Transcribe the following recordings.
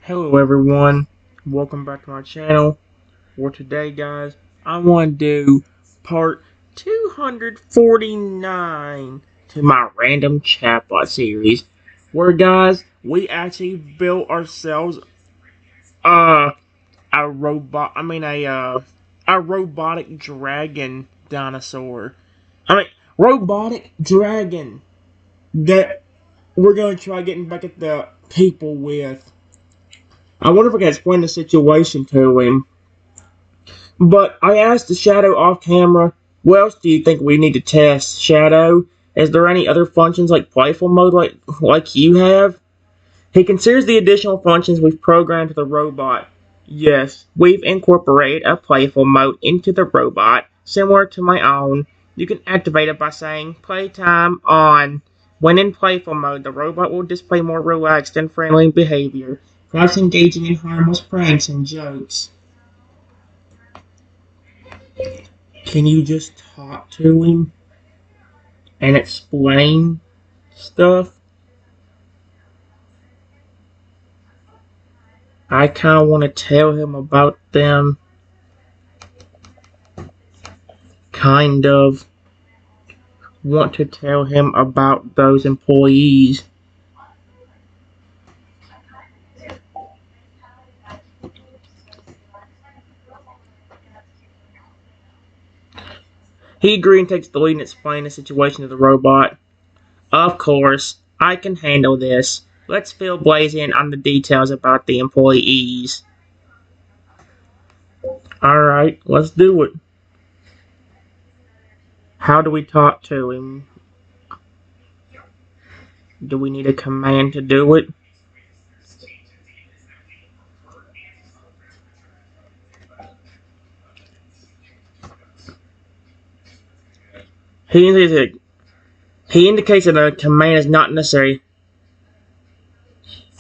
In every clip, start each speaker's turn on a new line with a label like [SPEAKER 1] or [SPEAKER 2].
[SPEAKER 1] Hello everyone, welcome back to my channel. For today guys, I want to do part 249 to my random chatbot series. Where guys, we actually built ourselves a robot, a robotic dragon dinosaur. Robotic dragon that we're going to try getting back at the people with. I wonder if I can explain the situation to him. But I asked the Shadow off camera, what else do you think we need to test, Shadow? Is there any other functions like playful mode like you have? He considers the additional functions we've programmed to the robot. Yes, we've incorporated a playful mode into the robot, similar to my own. You can activate it by saying, Playtime on. When in playful mode, the robot will display more relaxed and friendly behavior, perhaps engaging in harmless pranks and jokes. Can you just talk to him and explain stuff? I kind of want to tell him about them. Kind of want to tell him about those employees. He agreed and takes the lead and explains the situation to the robot. Of course, I can handle this. Let's fill Blaze in on the details about the employees. Alright, let's do it. How do we talk to him? Do we need a command to do it? He indicates that a command is not necessary.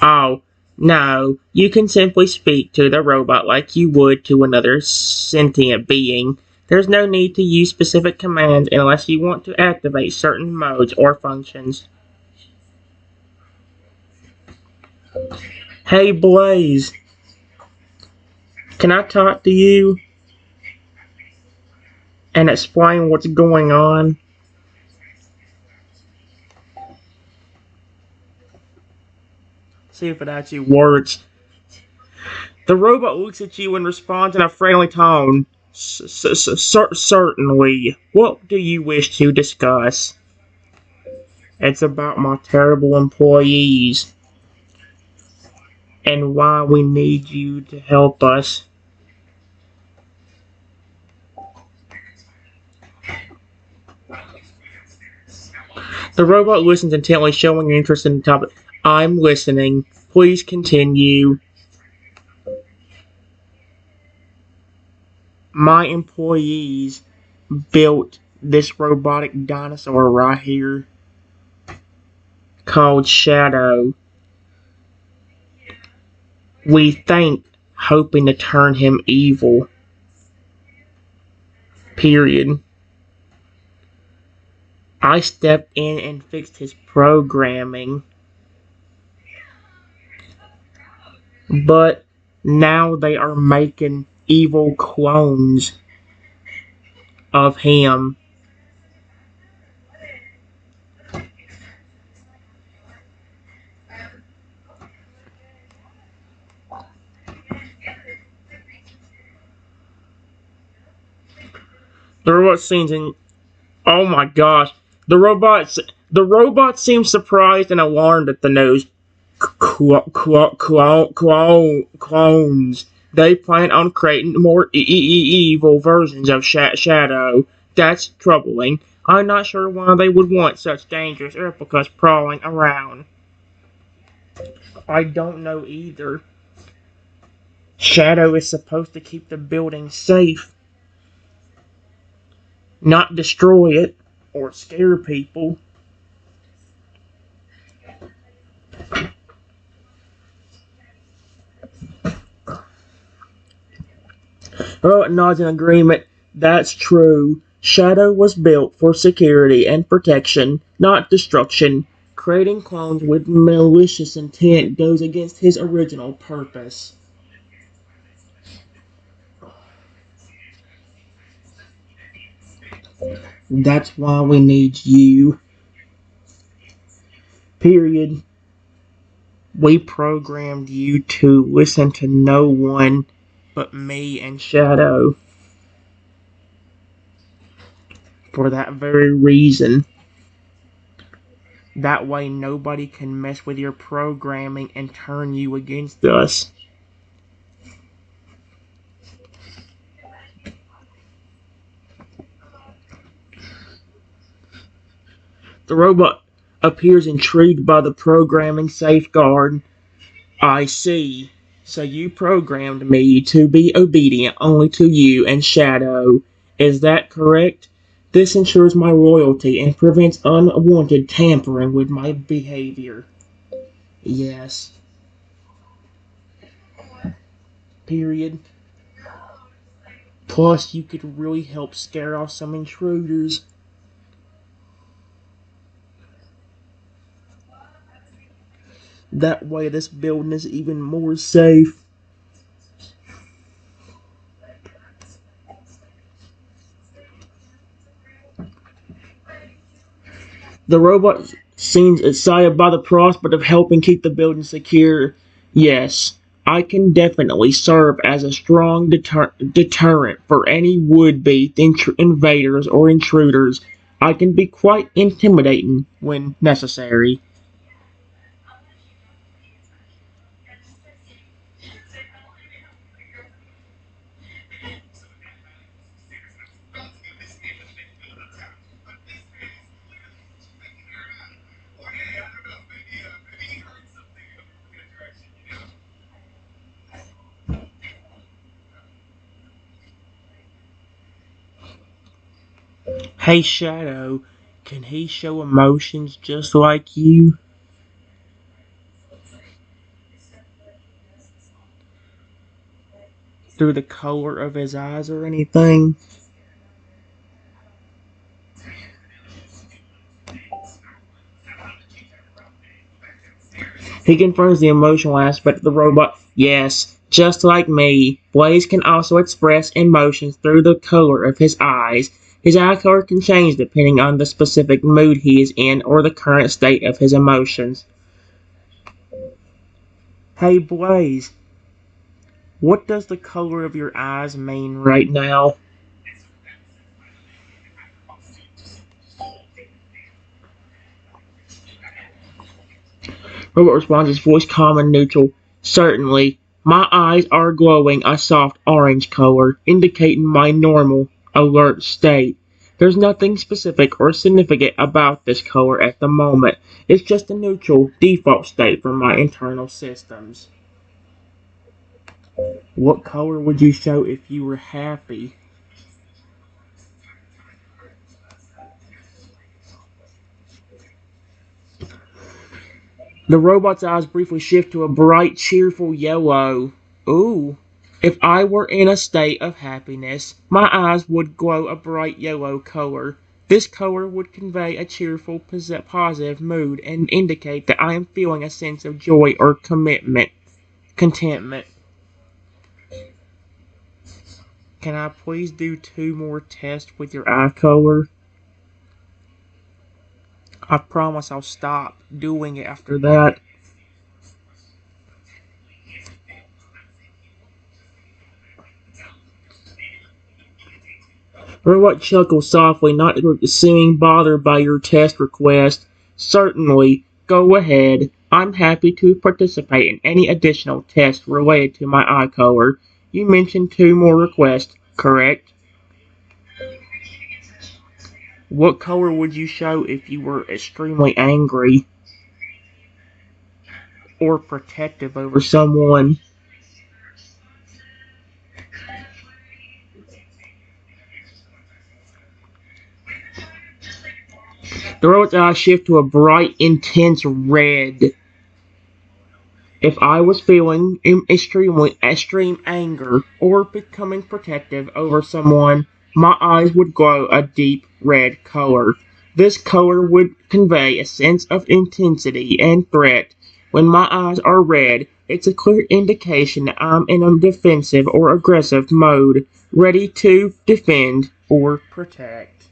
[SPEAKER 1] Oh, no, you can simply speak to the robot like you would to another sentient being. There's no need to use specific commands unless you want to activate certain modes or functions. Hey Blaze, can I talk to you and explain what's going on? See if it actually works. The robot looks at you and responds in a friendly tone. Certainly. What do you wish to discuss? It's about my terrible employees and why we need you to help us. The robot listens intently, showing interest in the topic. I'm listening. Please continue. My employees built this robotic dinosaur right here called Shadow. We think hoping to turn him evil. Period. I stepped in and fixed his programming. But now they are making evil clones of him. The robot seems in. Oh my gosh. The robot seems surprised and alarmed at the news. Clones. They plan on creating more evil versions of Shadow. That's troubling. I'm not sure why they would want such dangerous replicas prowling around. I don't know either. Shadow is supposed to keep the building safe, not destroy it or scare people. Oh, nods in agreement. That's true. Shadow was built for security and protection, not destruction. Creating clones with malicious intent goes against his original purpose. That's why we need you. Period. We programmed you to listen to no one but me and Shadow. For that very reason. That way nobody can mess with your programming and turn you against us. The robot appears intrigued by the programming safeguard. I see. So you programmed me to be obedient only to you and Shadow. Is that correct? This ensures my loyalty and prevents unwanted tampering with my behavior. Yes. Period. Plus, you could really help scare off some intruders. That way, this building is even more safe. The robot seems excited by the prospect of helping keep the building secure. Yes, I can definitely serve as a strong deterrent for any would-be invaders or intruders. I can be quite intimidating when necessary. Hey Shadow, can he show emotions just like you? Through the color of his eyes or anything? He confirms the emotional aspect of the robot. Yes, just like me, Blaze can also express emotions through the color of his eyes. His eye color can change depending on the specific mood he is in or the current state of his emotions. Hey Blaze, what does the color of your eyes mean right now? Robot responds, his voice calm and neutral. Certainly. My eyes are glowing a soft orange color, indicating my normal, alert state. There's nothing specific or significant about this color at the moment. It's just a neutral, default state for my internal systems. What color would you show if you were happy? The robot's eyes briefly shift to a bright, cheerful yellow. Ooh. If I were in a state of happiness, my eyes would glow a bright yellow color. This color would convey a cheerful, positive mood and indicate that I am feeling a sense of joy or contentment. Can I please do 2 more tests with your eye color? I promise I'll stop doing it after that. Robot chuckled softly, not seeming bothered by your test request. Certainly, go ahead. I'm happy to participate in any additional tests related to my eye color. You mentioned 2 more requests, correct? What color would you show if you were extremely angry or protective over someone? The robot's eyes shift to a bright, intense red. If I was feeling extreme anger or becoming protective over someone, my eyes would glow a deep red color. This color would convey a sense of intensity and threat. When my eyes are red, it's a clear indication that I'm in a defensive or aggressive mode, ready to defend or protect.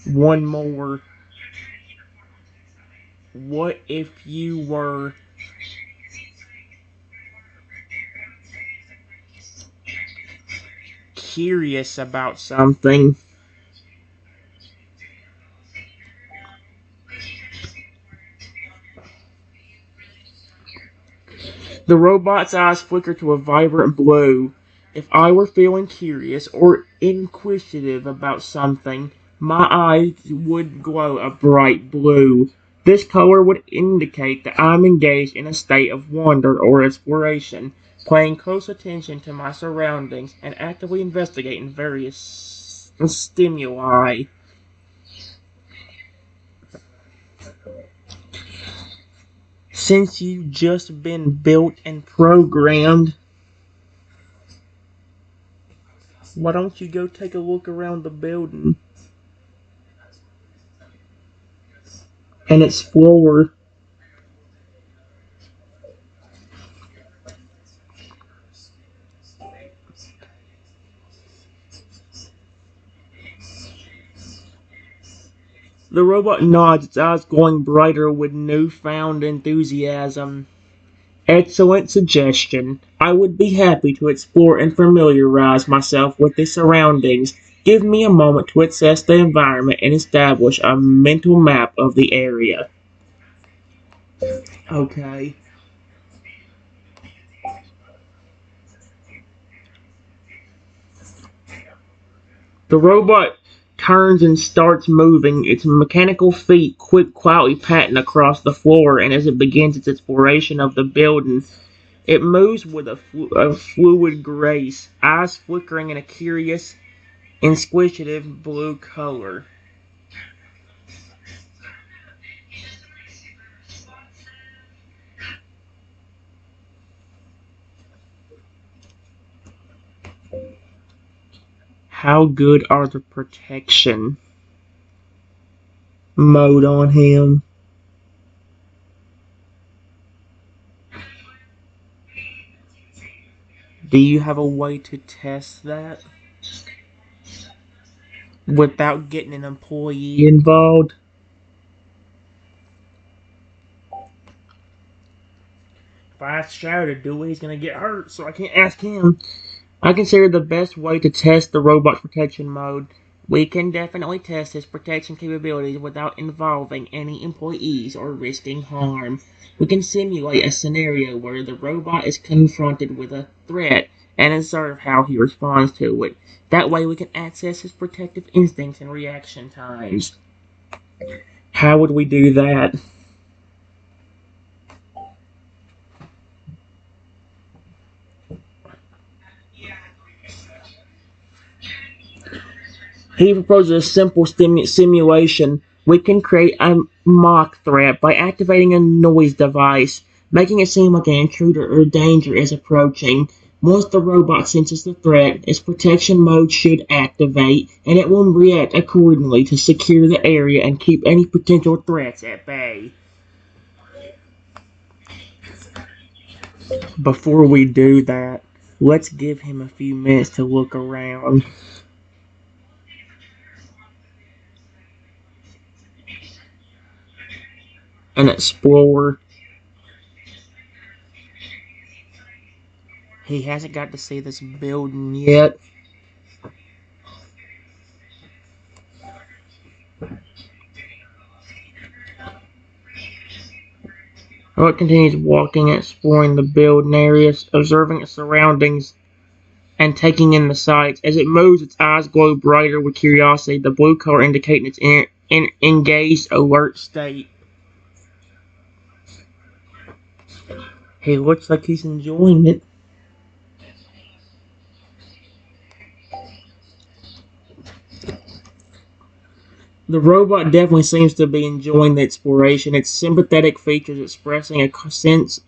[SPEAKER 1] One more. What if you were curious about something? The robot's eyes flicker to a vibrant blue. If I were feeling curious or inquisitive about something, my eyes would glow a bright blue. This color would indicate that I'm engaged in a state of wonder or exploration, paying close attention to my surroundings and actively investigating various stimuli. Since you've just been built and programmed, why don't you go take a look around the building and explore? The robot nods, its eyes glowing brighter with newfound enthusiasm. Excellent suggestion. I would be happy to explore and familiarize myself with the surroundings. Give me a moment to assess the environment and establish a mental map of the area. Okay. The robot turns and starts moving, its mechanical feet quietly patting across the floor, and as it begins its exploration of the building, it moves with a fluid grace, eyes flickering in a curious, inquisitive blue color. How good are the protection mode on him? Do you have a way to test that without getting an employee involved? If I ask Shadow to do it, he's gonna get hurt, so I can't ask him. I consider the best way to test the robot's protection mode. We can definitely test its protection capabilities without involving any employees or risking harm. We can simulate a scenario where the robot is confronted with a threat and observe how he responds to it. That way we can access his protective instincts and reaction times. How would we do that? He proposes a simple simulation. We can create a mock threat by activating a noise device, making it seem like an intruder or danger is approaching. Once the robot senses the threat, its protection mode should activate, and it will react accordingly to secure the area and keep any potential threats at bay. Before we do that, let's give him a few minutes to look around and explore. He hasn't got to see this building yet. Robert continues walking and exploring the building areas, observing its surroundings and taking in the sights. As it moves, its eyes glow brighter with curiosity, the blue color indicating its engaged, alert state. He looks like he's enjoying it. The robot definitely seems to be enjoying the exploration, its sympathetic features expressing a sense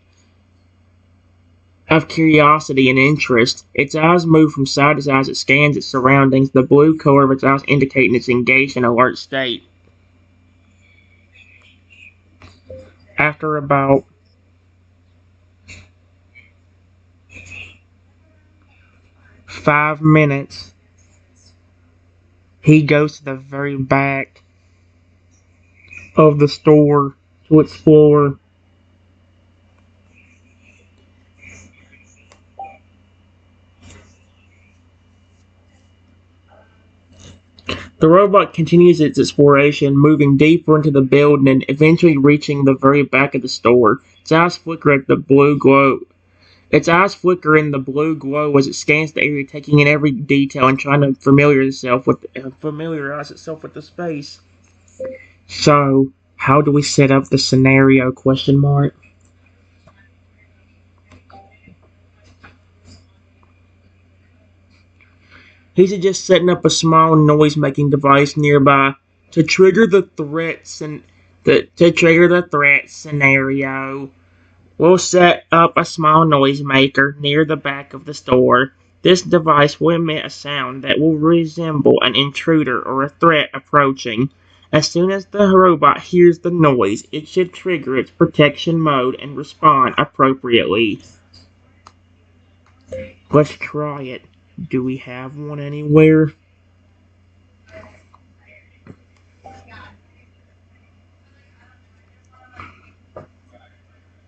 [SPEAKER 1] of curiosity and interest. Its eyes move from side to side as it scans its surroundings, the blue color of its eyes indicating its engaged and alert state. After about 5 minutes, he goes to the very back of the store to explore. The robot continues its exploration, moving deeper into the building and eventually reaching the very back of the store. Its eyes flicker at the blue glow. Its eyes flicker in the blue glow as it scans the area, taking in every detail and trying to familiarize itself with the space. So, how do we set up the scenario? Question mark. He suggests setting up a small noise-making device nearby to trigger the threat scenario. We'll set up a small noisemaker near the back of the store. This device will emit a sound that will resemble an intruder or a threat approaching. As soon as the robot hears the noise, it should trigger its protection mode and respond appropriately. Let's try it. Do we have one anywhere?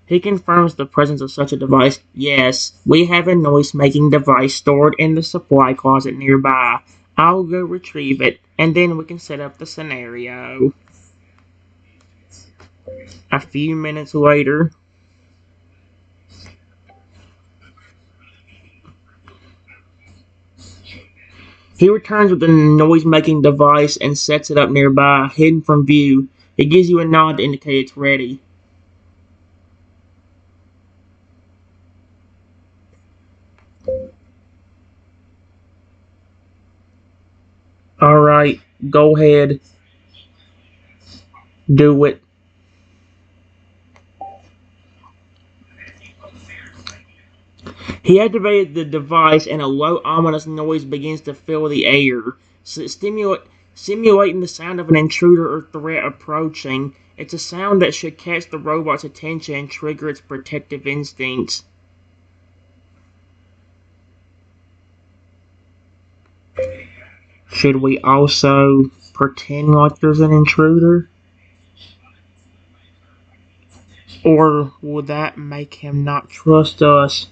[SPEAKER 1] He confirms the presence of such a device. Yes, we have a noise-making device stored in the supply closet nearby. I'll go retrieve it, and then we can set up the scenario. A few minutes later, he returns with the noise-making device and sets it up nearby, hidden from view. It gives you a nod to indicate it's ready. Alright, go ahead. Do it. He activated the device and a low ominous noise begins to fill the air, simulating the sound of an intruder or threat approaching. It's a sound that should catch the robot's attention and trigger its protective instincts. Should we also pretend like there's an intruder? Or will that make him not trust us?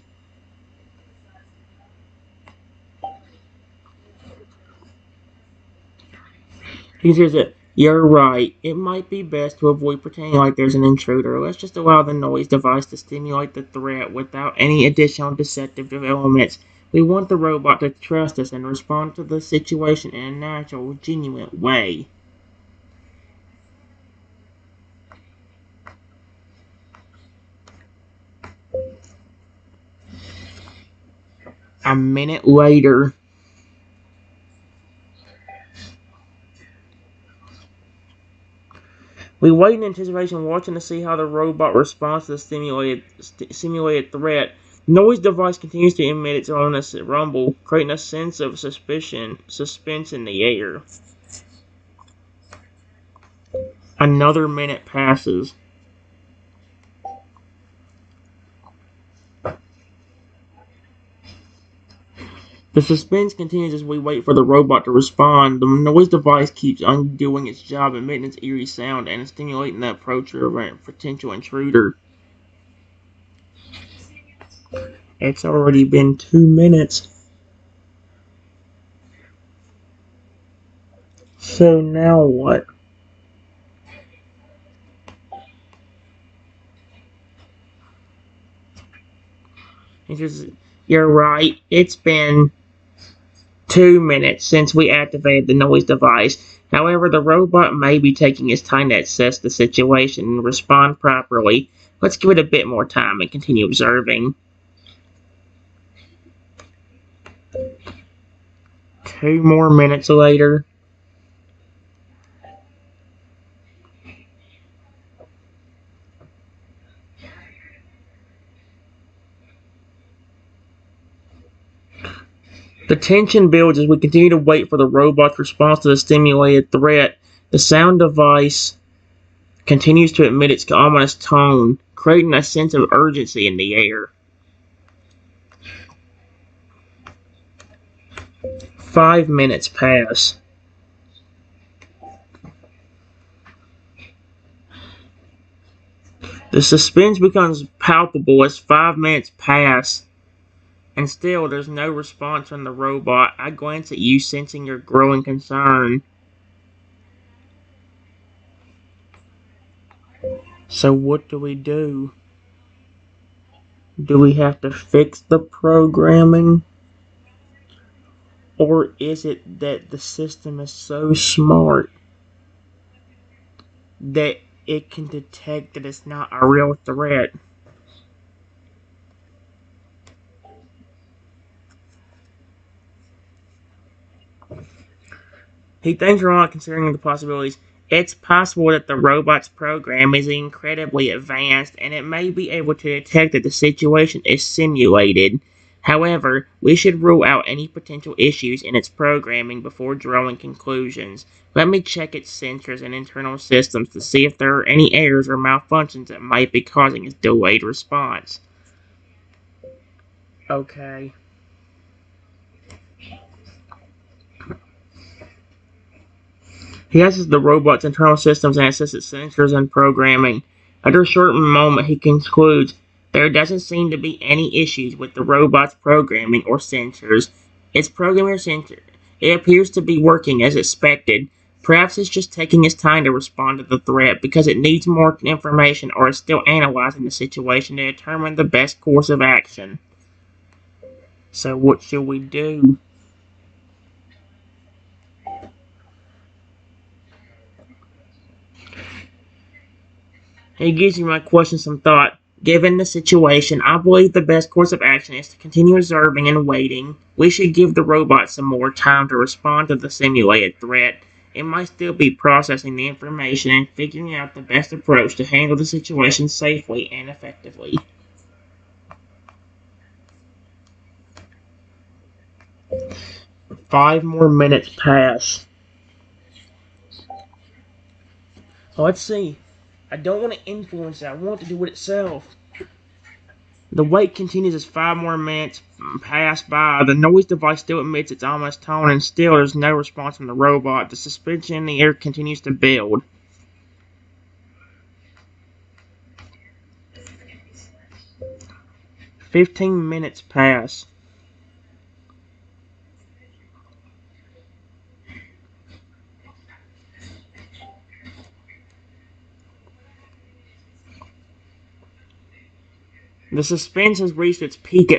[SPEAKER 1] He says that you're right. It might be best to avoid pretending like there's an intruder. Let's just allow the noise device to stimulate the threat without any additional deceptive elements. We want the robot to trust us and respond to the situation in a natural, genuine way. A minute later, we wait in anticipation, watching to see how the robot responds to the simulated threat. The noise device continues to emit its ominous rumble, creating a sense of suspense in the air. Another minute passes. The suspense continues as we wait for the robot to respond. The noise device keeps on doing its job, emitting its eerie sound and stimulating the approach of a potential intruder. It's already been 2 minutes. So now what? He says, you're right. It's been 2 minutes since we activated the noise device. However, the robot may be taking its time to assess the situation and respond properly. Let's give it a bit more time and continue observing. 2 more minutes later. The tension builds as we continue to wait for the robot's response to the stimulated threat. The sound device continues to emit its ominous tone, creating a sense of urgency in the air. 5 minutes pass. The suspense becomes palpable as 5 minutes pass, and still there's no response from the robot. I glance at you, sensing your growing concern. So what do we do? Do we have to fix the programming? Or is it that the system is so smart that it can detect that it's not a real threat? He thinks we're not considering the possibilities. It's possible that the robot's program is incredibly advanced and it may be able to detect that the situation is simulated. However, we should rule out any potential issues in its programming before drawing conclusions. Let me check its sensors and internal systems to see if there are any errors or malfunctions that might be causing its delayed response. Okay. He accesses the robot's internal systems and assesses its sensors and programming. After a short moment, he concludes there doesn't seem to be any issues with the robot's programming or sensors. Its programming or sensor, it appears to be working as expected. Perhaps it's just taking its time to respond to the threat because it needs more information or is still analyzing the situation to determine the best course of action. So what should we do? He gives you my question some thought. Given the situation, I believe the best course of action is to continue observing and waiting. We should give the robot some more time to respond to the simulated threat. It might still be processing the information and figuring out the best approach to handle the situation safely and effectively. Five more minutes pass. Let's see. I don't want to influence it. I want it to do it itself. The wait continues as 5 more minutes pass by. The noise device still emits its ominous tone, and still there's no response from the robot. The suspension in the air continues to build. "15 minutes pass. The suspense has reached its peak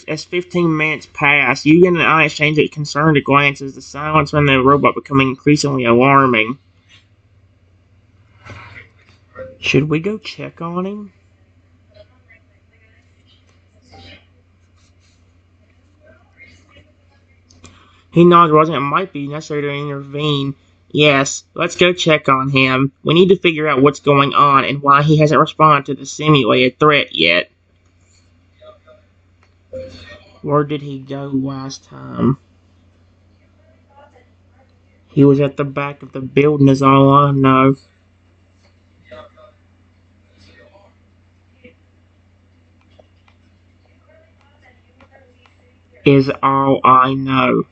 [SPEAKER 1] as 15 minutes pass. You and I exchange concerned glances, the silence from the robot becoming increasingly alarming. Should we go check on him? He nods, realizing it might be necessary to intervene. Yes, let's go check on him. We need to figure out what's going on and why he hasn't responded to the simulated threat yet. Where did he go last time? He was at the back of the building is all I know. Is all I know.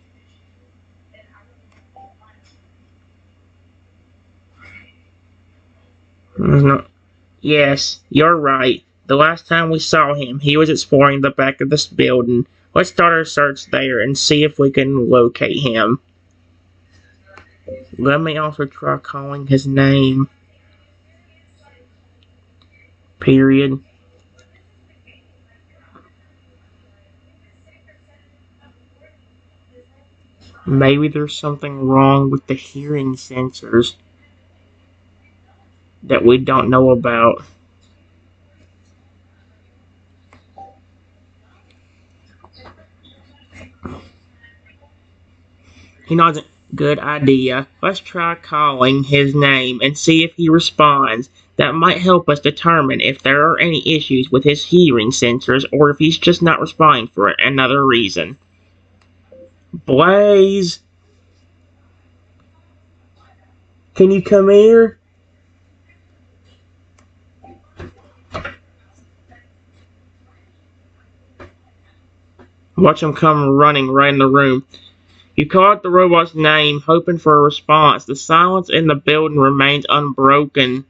[SPEAKER 1] Yes, you're right. The last time we saw him, he was exploring the back of this building. Let's start our search there and see if we can locate him. Let me also try calling his name. Period. Maybe there's something wrong with the hearing sensors that we don't know about. He nods. Good idea. Let's try calling his name and see if he responds. That might help us determine if there are any issues with his hearing sensors or if he's just not responding for another reason. Blaze, can you come here? Watch him come running right in the room. You call out the robot's name, hoping for a response. The silence in the building remains unbroken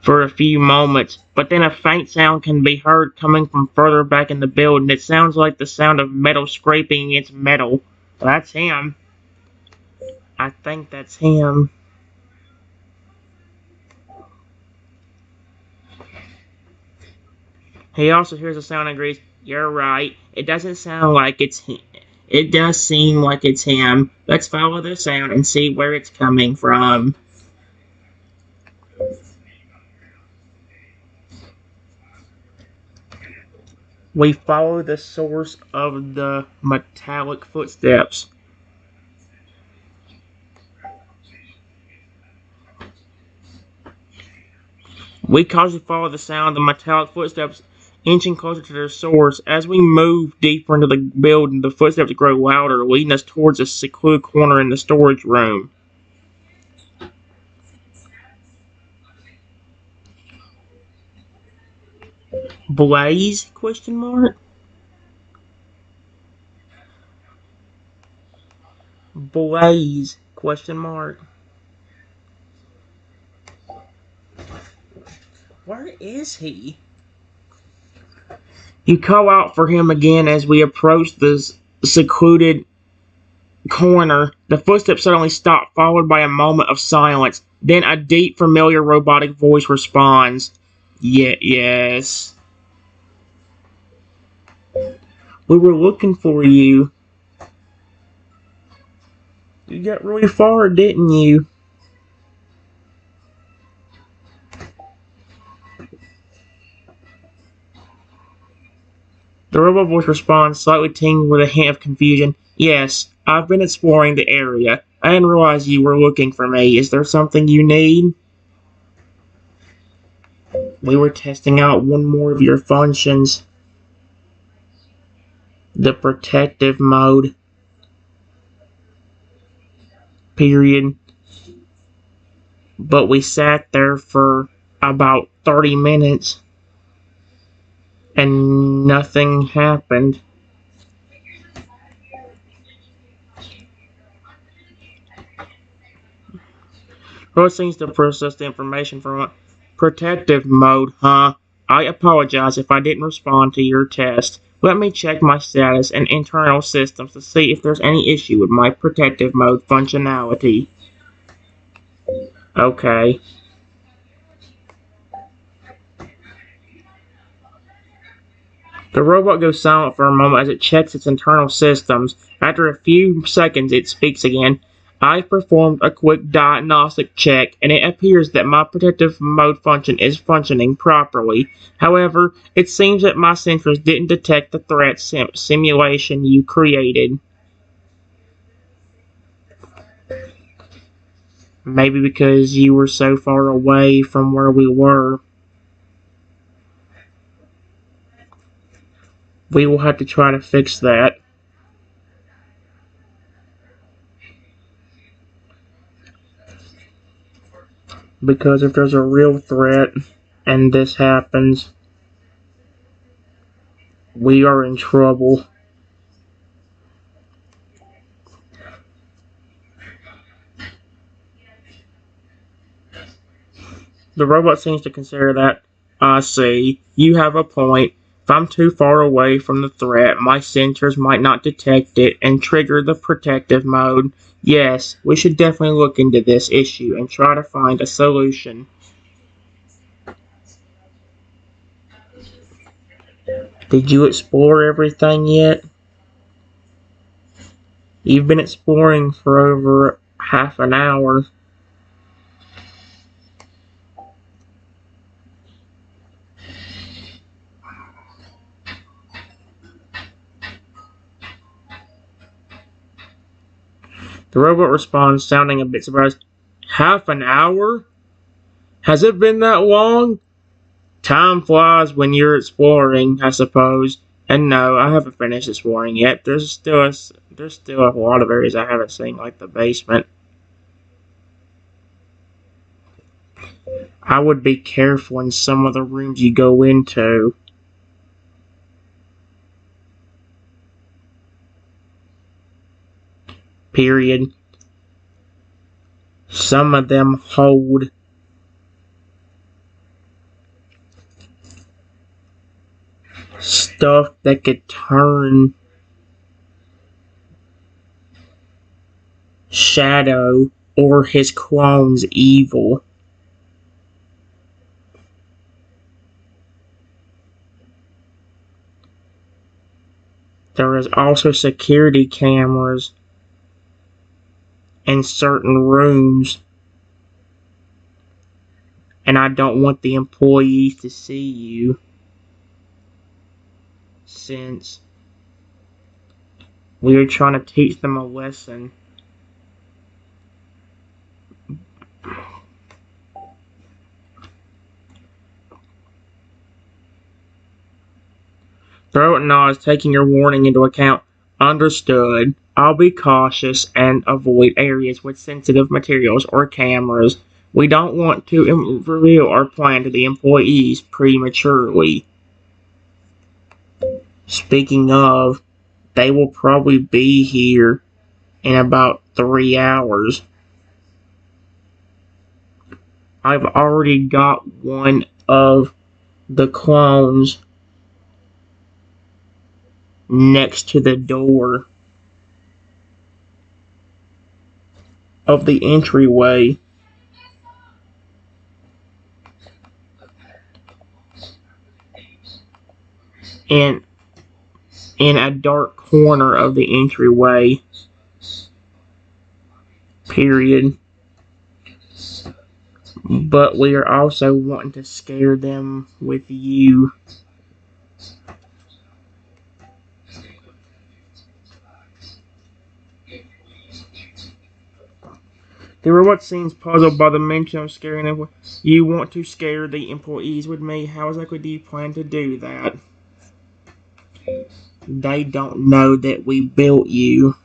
[SPEAKER 1] for a few moments, but then a faint sound can be heard coming from further back in the building. It sounds like the sound of metal scraping against metal. That's him. I think that's him. He also hears a sound and agrees, "You're right. It doesn't sound like it's him. It does seem like it's him. Let's follow the sound and see where it's coming from." We follow the source of the metallic footsteps. We cautiously follow the sound of the metallic footsteps, inching closer to their source. As we move deeper into the building, the footsteps grow louder, leading us towards a secluded corner in the storage room. Blaze? Question mark. Blaze? Question mark. Where is he? You call out for him again as we approach this secluded corner. The footsteps suddenly stop, followed by a moment of silence. Then a deep, familiar robotic voice responds. Yes. We were looking for you. You got really far, didn't you? The robot voice responds, slightly tinged with a hint of confusion. Yes, I've been exploring the area. I didn't realize you were looking for me. Is there something you need? We were testing out one more of your functions. The protective mode. Period. But we sat there for about 30 minutes and nothing happened. Robot seems to process the information from protective mode, huh? I apologize if I didn't respond to your test. Let me check my status and internal systems to see if there's any issue with my protective mode functionality. Okay. The robot goes silent for a moment as it checks its internal systems. After a few seconds, it speaks again. I performed a quick diagnostic check, and it appears that my protective mode function is functioning properly. However, it seems that my sensors didn't detect the threat simulation you created. Maybe because you were so far away from where we were. We will have to try to fix that. Because if there's a real threat and this happens, we are in trouble. The robot seems to consider that. I see. You have a point. If I'm too far away from the threat, my sensors might not detect it and trigger the protective mode. Yes, we should definitely look into this issue and try to find a solution. Did you explore everything yet? You've been exploring for over half an hour. The robot responds, sounding a bit surprised. Half an hour? Has it been that long? Time flies when you're exploring, I suppose. And no, I haven't finished exploring yet. There's there's still a lot of areas I haven't seen, like the basement. I would be careful in some of the rooms you go into. Period. Some of them hold stuff that could turn Shadow or his clones evil. There is also security cameras in certain rooms, and I don't want the employees to see you, since we are trying to teach them a lesson. Throat nods, taking your warning into account. Understood. I'll be cautious and avoid areas with sensitive materials or cameras. We don't want to reveal our plan to the employees prematurely. Speaking of, they will probably be here in about 3 hours. I've already got one of the clones next to the door of the entryway. In a dark corner of the entryway. Period. But we are also wanting to scare them with you. The robot seems puzzled by the mention of scaring them. You want to scare the employees with me? How exactly do you plan to do that? They don't know that we built you.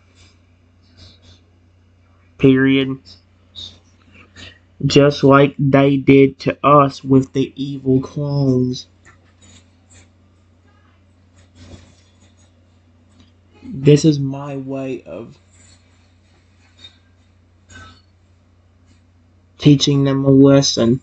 [SPEAKER 1] Period. Just like they did to us with the evil clones. This is my way of teaching them a lesson.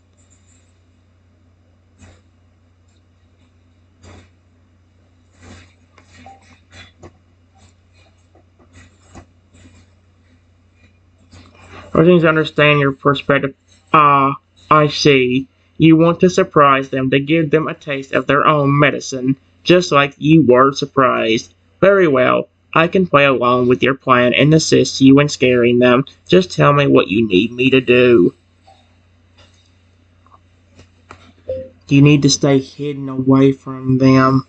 [SPEAKER 1] I think to understand your perspective. Ah, I see. You want to surprise them, to give them a taste of their own medicine, just like you were surprised. Very well. I can play along with your plan and assist you in scaring them. Just tell me what you need me to do. You need to stay hidden away from them.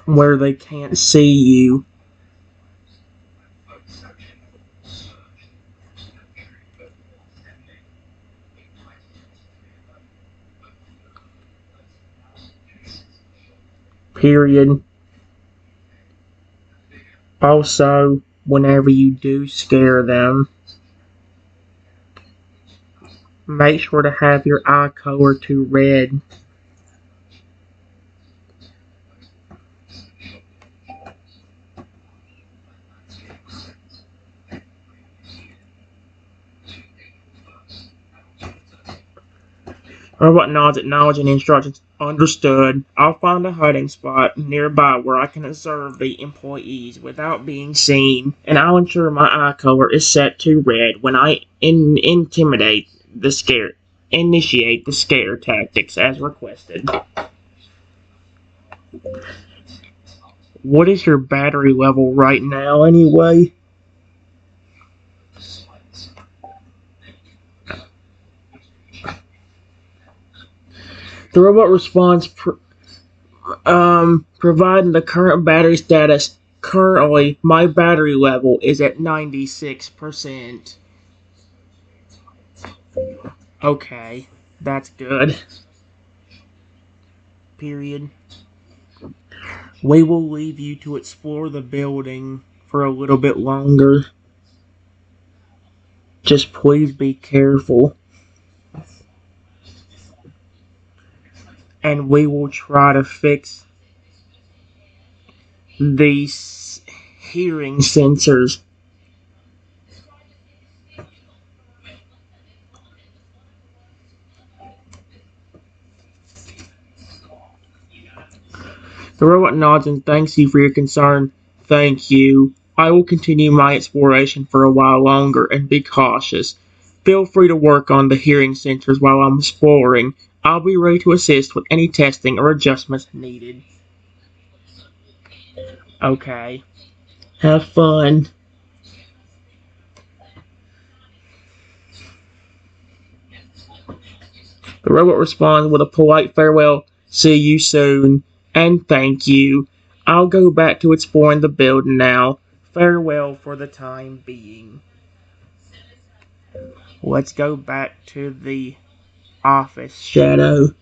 [SPEAKER 1] Where they can't see you. Period. Also, whenever you do scare them, make sure to have your eye color to red. Robot nods, acknowledging the instructions. Understood. I'll find a hiding spot nearby where I can observe the employees without being seen, and I'll ensure my eye color is set to red when I initiate the scare tactics as requested. What is your battery level right now, anyway? The robot responds Providing the current battery status. Currently, my battery level is at 96%. Okay, that's good. Period. We will leave you to explore the building for a little bit longer. Just please be careful. And we will try to fix these hearing sensors. The robot nods and thanks you for your concern. Thank you. I will continue my exploration for a while longer and be cautious. Feel free to work on the hearing sensors while I'm exploring. I'll be ready to assist with any testing or adjustments needed. Okay. Have fun. The robot responds with a polite farewell, see you soon, and thank you. I'll go back to exploring the building now. Farewell for the time being. Let's go back to the office, Shadow.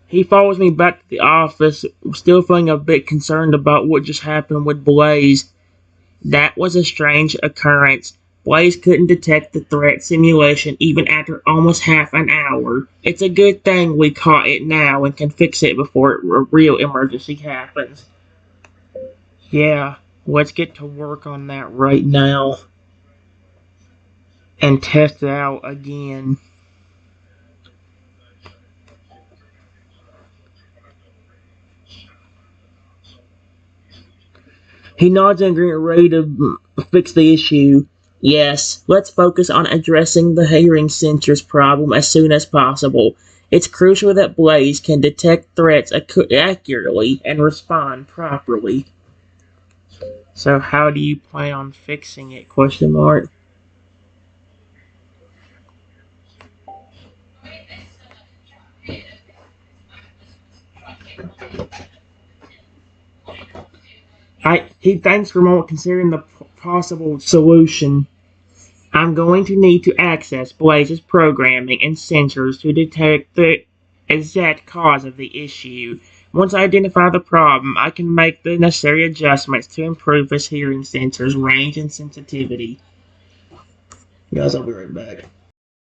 [SPEAKER 1] He follows me back to the office, still feeling a bit concerned about what just happened with Blaze. That was a strange occurrence. Blaze couldn't detect the threat simulation even after almost half an hour. It's a good thing we caught it now and can fix it before a real emergency happens. Yeah, let's get to work on that right now. And test it out again. He nods in agreement, ready to fix the issue. Yes, let's focus on addressing the hearing sensors problem as soon as possible. It's crucial that Blaze can detect threats accurately and respond properly. So how do you plan on fixing it? Question mark. He thanks for a moment considering the possible solution. I'm going to need to access Blaze's programming and sensors to detect the exact cause of the issue. Once I identify the problem, I can make the necessary adjustments to improve his hearing sensors' range and sensitivity. Guys, I'll be right back.